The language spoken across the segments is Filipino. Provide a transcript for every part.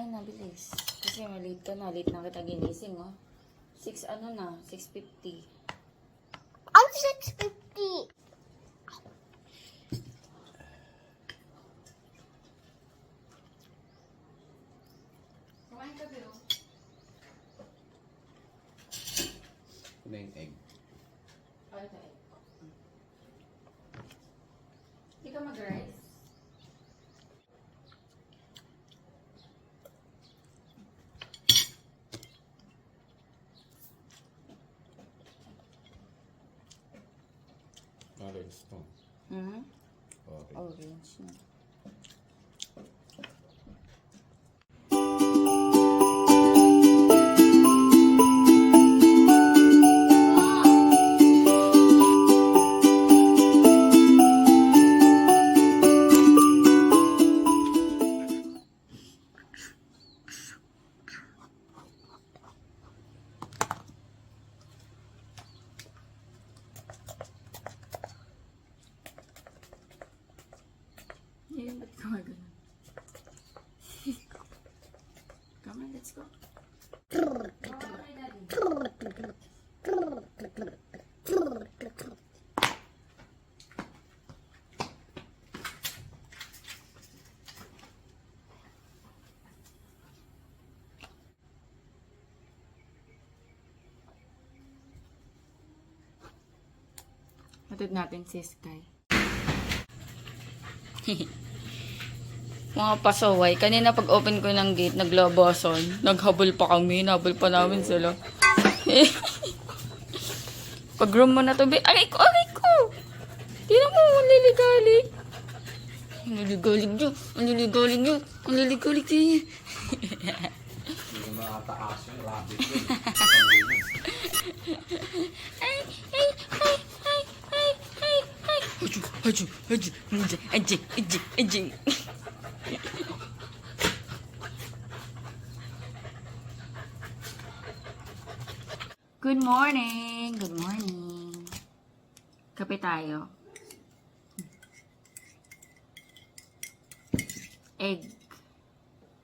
na, bilis. Kasi malate ka na. Late na kita ginising, oh. 6:50. I'm 650. Kumain ka, Biro. Ano yung egg? Oh, ito, egg. Hindi ka mag-rice? Orange to. Mm-hmm. Okay. Orange na. Yeah, ba't ka magano? Come on, let's go. Hatid natin si Sky. Mga pasaway. Kanina pag open ko ng gate, naglabasan. Naghabol pa kami. Nabol pa namin sila. Pag room mo na to, aray ko, aray ko! Tingnan mo, ang liligalig. Ang liligalig nyo. Ang liligalig nyo. Ang liligalig nyo. Hindi ko makataas yung rabbit yun. Ay, ay, ay, ay, ay, ay, ay. Hachu, hachu, hachu. Ajing, ajing, ajing. Good morning! Good morning! Kape tayo. Egg.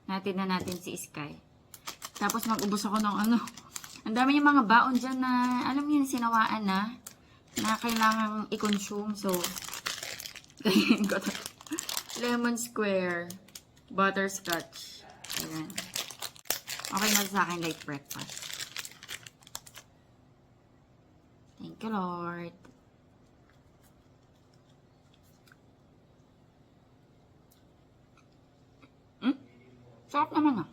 Natin na natin si Sky. Tapos mag-ubos ako ng ano. Ang dami yung mga baon dyan na, alam niyo, sinawaan na kailangang i-consume. So, ganyan ko to. Lemon square. Butterscotch. Ayan. Okay na sa akin like breakfast. Thank you, Lord. Sarap naman ah.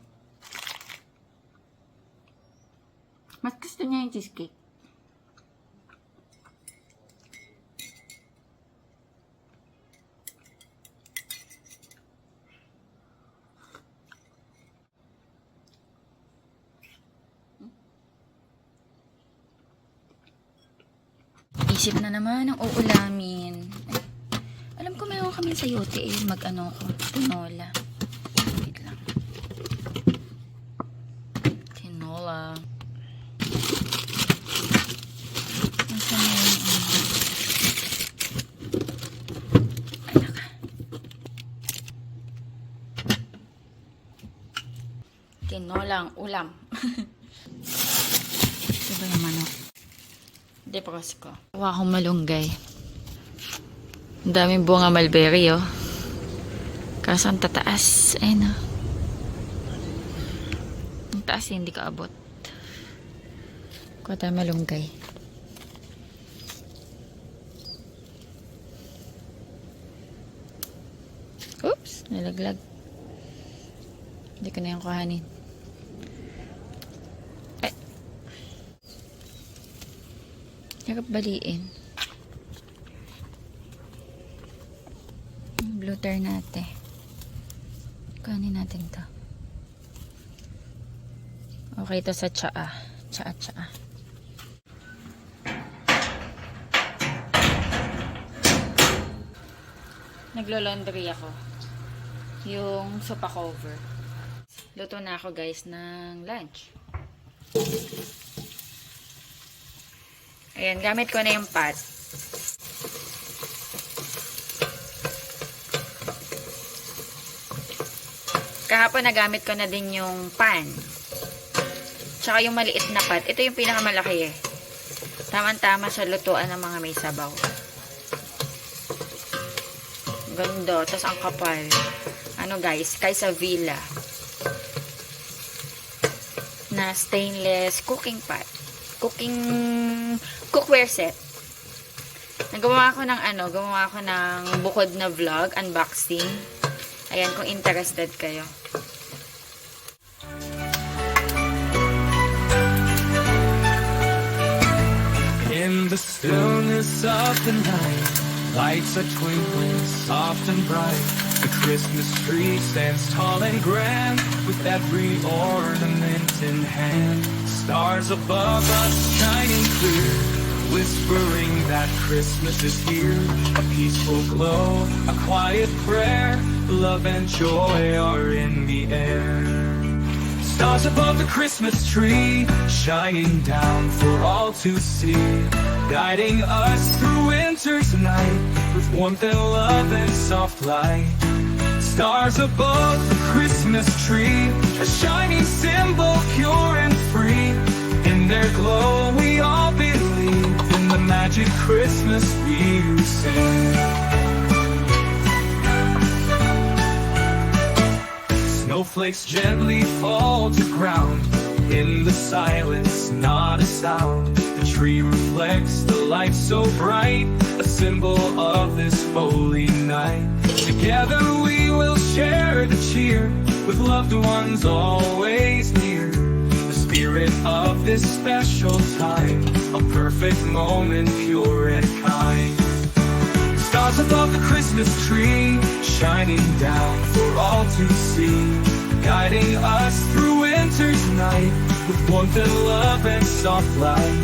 Mas gusto niya yung cheesecake. Isip na naman ang uulamin. Alam ko mayroon kami sa yote eh. Mag-ano ko. Tinola. Wait lang. Tinola. Nasaan na yung ano ka? Tinola ang ulam. Ito ba yung manok? Hindi pa kasi ko. Kuha akong malunggay. Ang daming bunga mulberry, oh. Kaso ang tataas. Ayun, oh. Ang taas, hindi ka abot. Kuha tayo malunggay. Oops! Nalaglag. Hindi ko na yung kuhanin. Hirap baliin. Blue tar natin. Kanin natin to. Okay to sa tsaa. Tsaa. Naglo-laundry ako. Yung sopa cover. Luto na ako guys ng lunch. Ayan, gamit ko na yung pot. Kahapon nagamit ko na din yung pan. Tsaka yung maliit na pot. Ito yung pinakamalaki eh. Tama-tama sa lutuan ng mga may sabaw. Ganda. Tapos ang kapal. Ano guys, Kaysa Villa. Na stainless cooking pot. Cookware set. Nagawa ako ng gumawa ako ng bukod na vlog, unboxing. Ayan, kung interested kayo. In the stillness of the night, lights are twinkling soft and bright. The Christmas tree stands tall and grand, with every ornament in hand. Stars above us shining clear, whispering that Christmas is here. A peaceful glow, a quiet prayer, love and joy are in the air. Stars above the Christmas tree, shining down for all to see, guiding us through winter's night, with warmth and love and soft light. Stars above the Christmas tree, a shining symbol, pure and free. In their glow we all believe in the magic Christmas we sing. Snowflakes gently fall to ground. In the silence, not a sound. The tree reflects the light so bright, a symbol of this holy night. Together we will share the cheer, with loved ones always near. The spirit of this special time, a perfect moment, pure and kind. Stars above the Christmas tree, shining down for all to see, guiding us through winter's night, with warmth and love and soft light.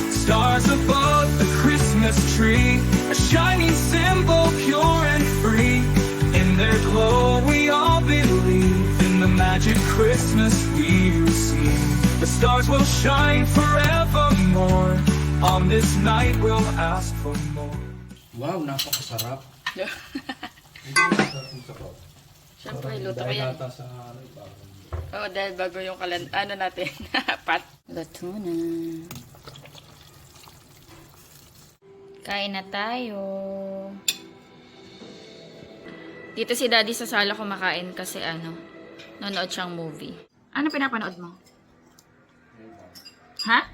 Stars above the Christmas tree, a shining symbol, pure and free. In their glow we all believe in the magic Christmas we receive. The stars will shine forevermore, on this night we'll ask for more. Wow, napakasarap. Hindi masarap yung sabaw. Siyempre, luto ko Dahil yan. nata sa ano, parang Oo, dahil bago yung natin. Pat. Luto na. Kain na tayo. Dito si Daddy sa sala kumakain kasi nanonood siyang movie. Ano pinapanood mo? Ha?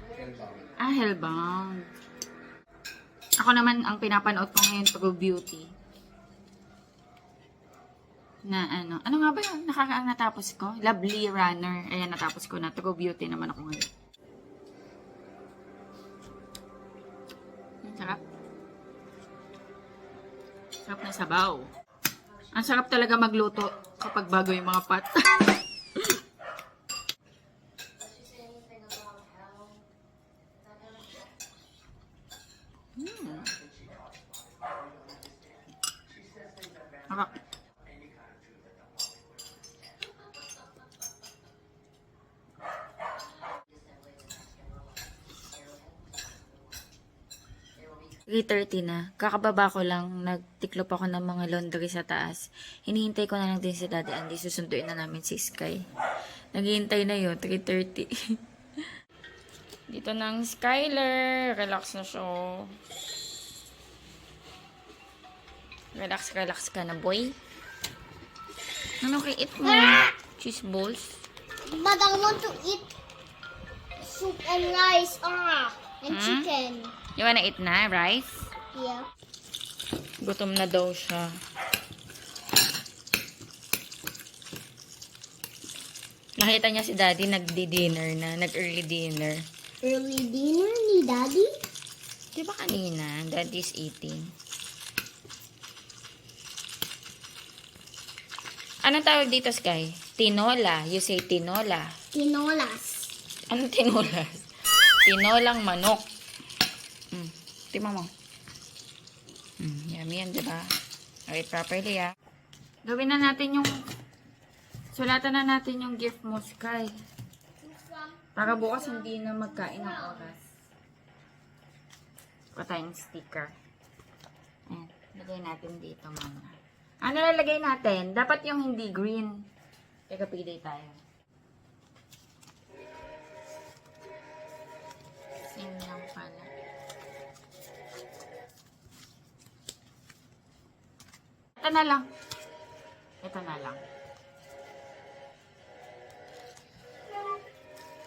Ah, Hellbound. Ako naman, ang pinapanood ko ngayon, True Beauty. Na ano nga ba yun? Nakakaang natapos ko? Lovely Runner. Ayan, natapos ko na. True Beauty naman ako ngayon. Ang sarap. Sarap na sabaw. Ang sarap talaga magluto kapag bago yung mga pot. Sarap. $3:30 na. Kakababa ko lang. Nagtiklop ako ng mga laundry sa taas. Hinihintay ko na lang din si Daddy Andy. Susunduin na namin si Sky. Naghihintay na yun. 3:30. Dito ng Skyler. Relax na siya. Relax ka na, boy. Ano eat mo? Cheese balls? But I want to eat soup and rice, and chicken. You wanna eat na? Rice? Yeah. Gutom na daw siya. Nakita niya si Daddy nagdi-dinner na. Nag-early dinner. Early dinner ni Daddy? Di ba kanina? Daddy's eating. Anong tawag dito, Sky? Tinola. You say tinola. Tinolas. Anong tinolas? Tinolang manok. Tima mo. Yummy yan, diba? Okay, properly, Gawin na natin yung... Sulatan na natin yung gift mo, Sky. Para bukas hindi na magkain ng oras. O tayong sticker. Ayan. Lagay natin dito, mama. Ano lalagay natin? Dapat yung hindi green. Teka, pili tayo. Same lang pala. Ito na lang. Ito na lang.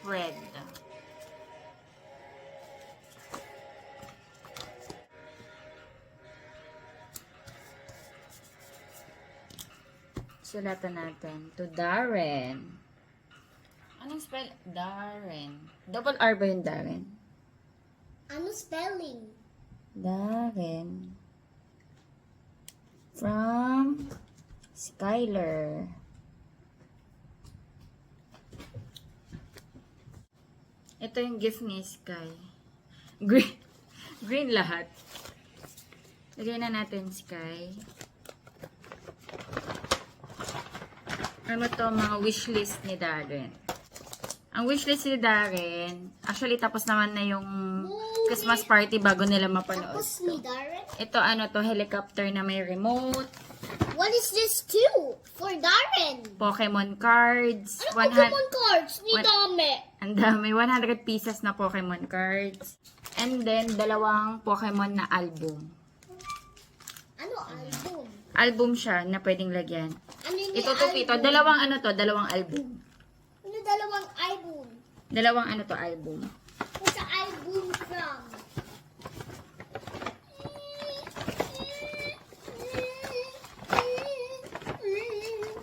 Red. Sulatan natin. To Darren. Anong spell? Darren. Double R ba yung Darren? Ano spelling? Darren. From Skylar. Ito yung gift ni Sky. Green. Green lahat. Lagyan na natin Sky. Ano to, mga wishlist ni Darren. Ang wishlist ni Darren, actually tapos naman na yung Christmas party bago nila mapanood. Tapos ni Darren? Ito ano to, helicopter na may remote, What is this too? For Darren? Pokemon cards, Ano Pokemon cards? Ni One- dami. ang dami, 100 pieces na Pokemon cards. And then, dalawang Pokemon na album. Ano album? Album siya na pwedeng lagyan. Ano ni Ito to, ito. album? Dalawang ano to, dalawang album. Ano dalawang album? Dalawang ano to, album. What's the album from?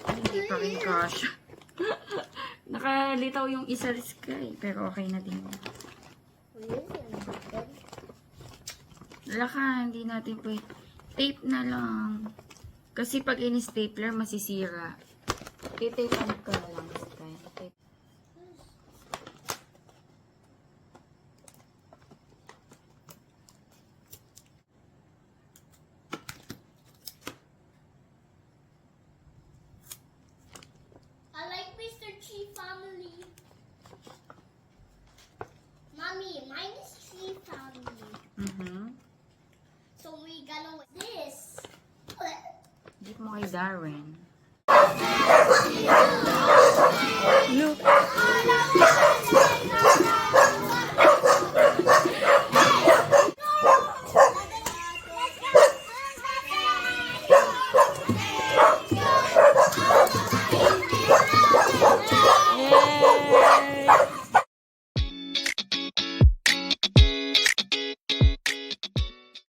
Hindi pa rin cash. Nakalitaw yung isa Sky, pero okay na din. Laka, hindi natin pwede. Tape na lang. Kasi pag in-stapler, masisira. Tape ano ka na lang, Sky. Tape. I like Mr. Chi family. Mommy, mine is Chi family. Mm-hmm. So we gonna with this. Give mo kay Darren.